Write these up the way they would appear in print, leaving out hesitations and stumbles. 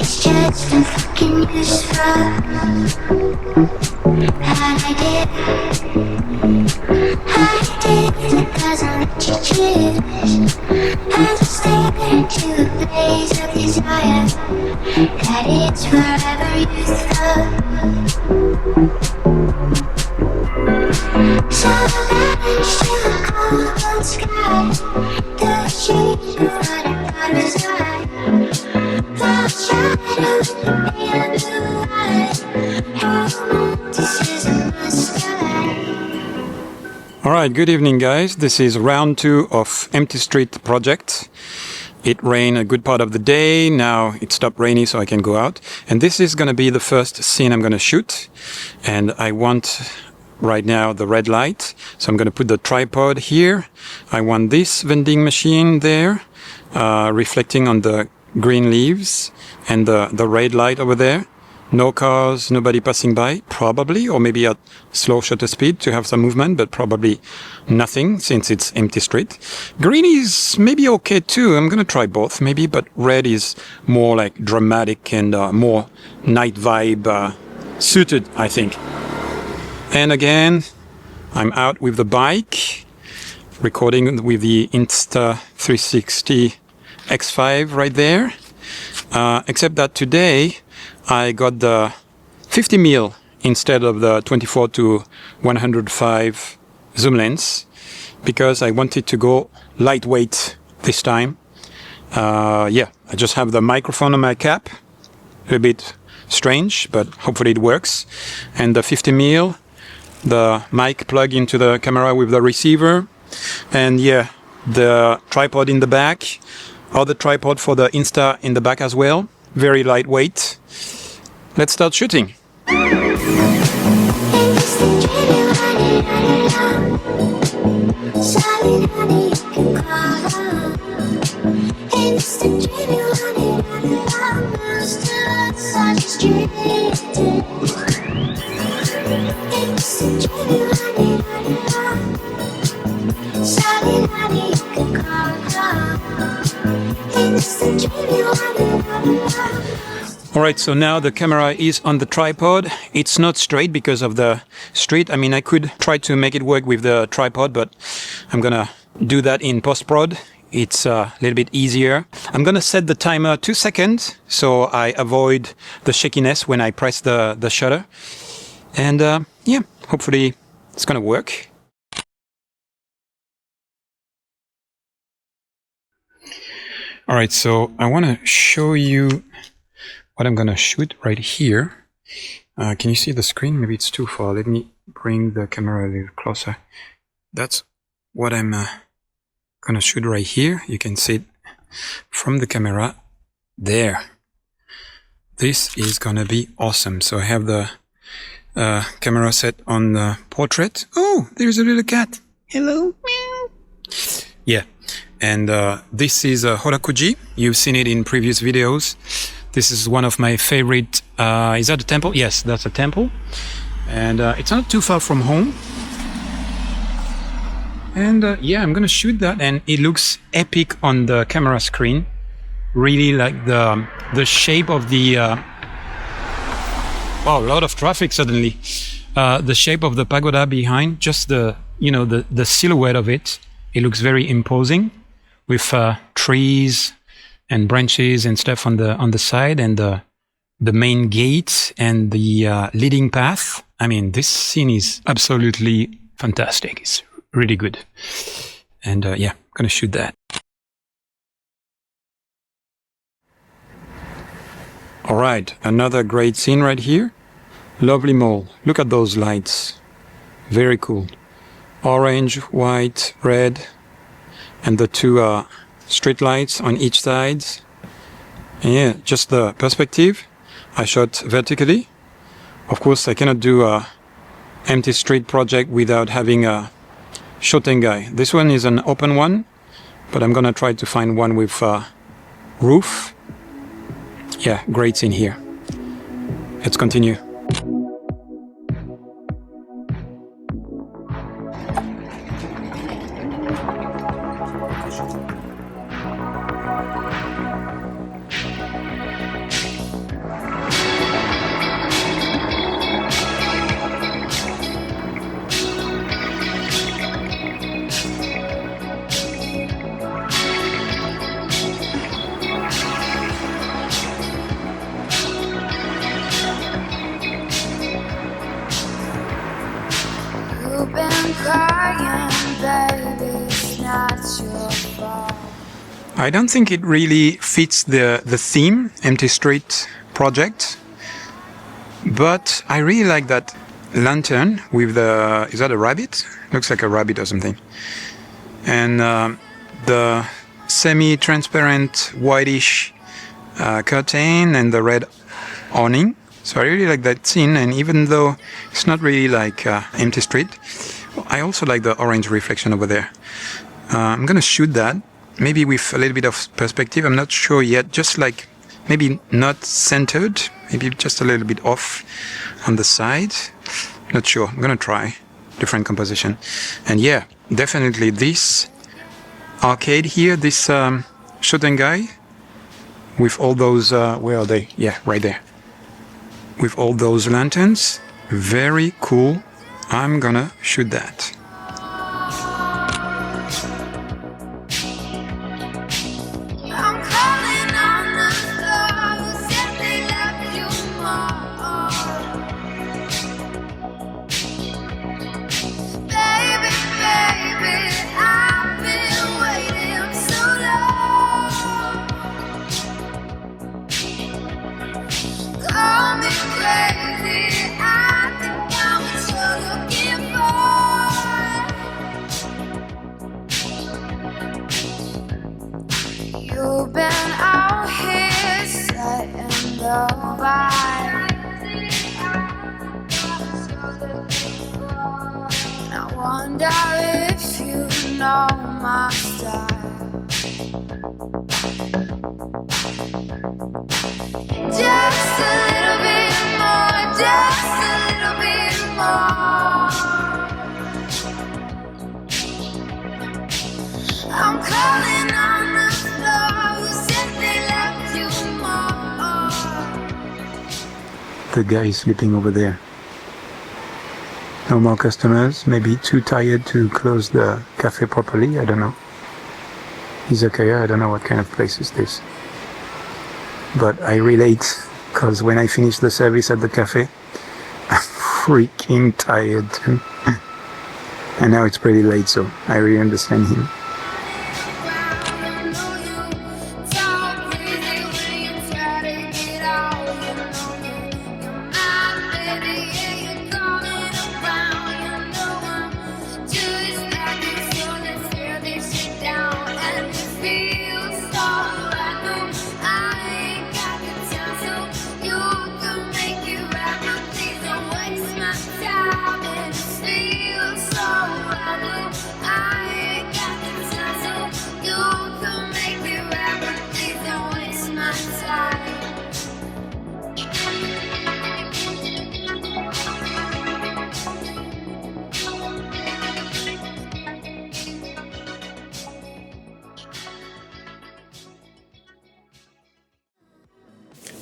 It's just a fucking useful. And I did it doesn't let you choose. As I stare into a blaze of desire that is forever youthful. So vanished in the cold sky, the shape of what I thought was I. The shadows of pale blue eyes, romanticism must die. Alright, good evening guys. This is round 2 of Empty Street project. It rained a good part of the day. Now it stopped raining so I can go out. And this is going to be the first scene I'm going to shoot. And I want right now the red light. So I'm going to put the tripod here. I want this vending machine there, reflecting on the green leaves and the red light over there. No cars, nobody passing by, probably, or maybe at slow shutter speed to have some movement, but probably nothing since it's empty street. Green is maybe okay too. I'm gonna try both maybe, but red is more like dramatic and more night vibe suited, I think. And again, I'm out with the bike, recording with the Insta360 X5 right there. Except that today I got the 50mm instead of the 24 to 105 zoom lens because I wanted to go lightweight this time. Yeah, I just have the microphone on my cap, a bit strange, but hopefully it works. And the 50mm, the mic plug into the camera with the receiver, and yeah, the tripod in the back, other tripod for the Insta in the back as well, very lightweight. Let's start shooting. Alright, so now the camera is on the tripod. It's not straight because of the street. I mean, I could try to make it work with the tripod, but I'm gonna do that in post-prod. It's a little bit easier. I'm gonna set the timer 2 seconds so I avoid the shakiness when I press the shutter. And yeah, hopefully it's gonna work. Alright, so I want to show you what I'm going to shoot right here. Can you see the screen? Maybe it's too far. Let me bring the camera a little closer. That's what I'm going to shoot right here. You can see it from the camera there. This is going to be awesome. So I have the camera set on the portrait. Oh, there's a little cat. Hello. Yeah. And this is a Horakuji. You've seen it in previous videos. This is one of my favorite. Is that a temple? Yes, that's a temple. And it's not too far from home. And yeah, I'm gonna shoot that, and it looks epic on the camera screen. Really like the shape of the. Wow, a lot of traffic suddenly. The shape of the pagoda behind, just the the silhouette of it. It looks very imposing, with trees and branches and stuff on the side, and the main gate and the leading path. I mean, this scene is absolutely fantastic. It's really good. And yeah, I'm gonna shoot that. All right, another great scene right here. Lovely mall. Look at those lights. Very cool. Orange, white, red, and the two street lights on each side. And yeah, just the perspective. I shot vertically. Of course, I cannot do a empty street project without having a shooting guy. This one is an open one, but I'm gonna try to find one with a roof. Yeah, great scene here. Let's continue. You've been crying, baby, it's not your fault. I don't think it really fits the theme, Empty Street project, but I really like that lantern with the, is that a rabbit? Looks like a rabbit or something. And the semi-transparent whitish curtain and the red awning. So I really like that scene, and even though it's not really like Empty Street, I also like the orange reflection over there. I'm gonna shoot that, maybe with a little bit of perspective, I'm not sure yet, just like maybe not centered, maybe just a little bit off on the side. Not sure, I'm gonna try different composition. And yeah, definitely this arcade here, this Shotengai, with all those, where are they? Yeah, right there. With all those lanterns, very cool. I'm gonna shoot that. I'm calling on the stars if they love you more. Baby, baby, I've been waiting so long. Call me crazy, I think I'm what you're looking for. You've been out here setting the vibe. I wonder if you know my style. Just a little bit more, just a little bit more. I'm calling on the stars if they love you more. The guy is sleeping over there. No more customers, maybe too tired to close the cafe properly, I don't know. Izakaya, I don't know what kind of place is this. But I relate, because when I finished the service at the cafe, I'm freaking tired too. And now it's pretty late, so I really understand him.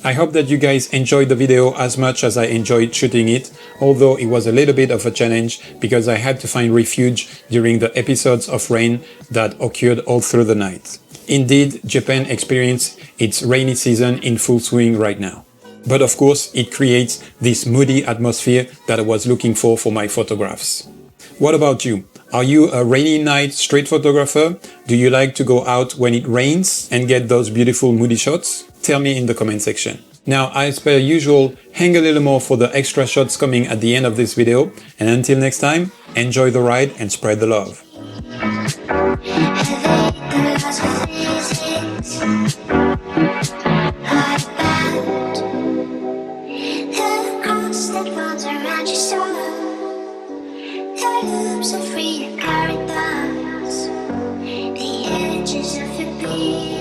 I hope that you guys enjoyed the video as much as I enjoyed shooting it, although it was a little bit of a challenge because I had to find refuge during the episodes of rain that occurred all through the night. Indeed, Japan experienced its rainy season in full swing right now. But of course, it creates this moody atmosphere that I was looking for my photographs. What about you? Are you a rainy night street photographer? Do you like to go out when it rains and get those beautiful moody shots? Tell me in the comment section. Now, as per usual, hang a little more for the extra shots coming at the end of this video. And until next time, enjoy the ride and spread the love. Loops are free to carry thoughts, the edges of your being.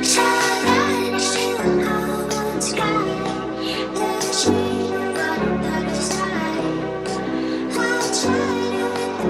Starlight is still a cold sky, the sheep got a dark side. I'll try to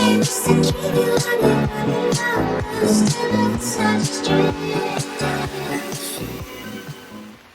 It's the dream you wanna run around, still inside your dream.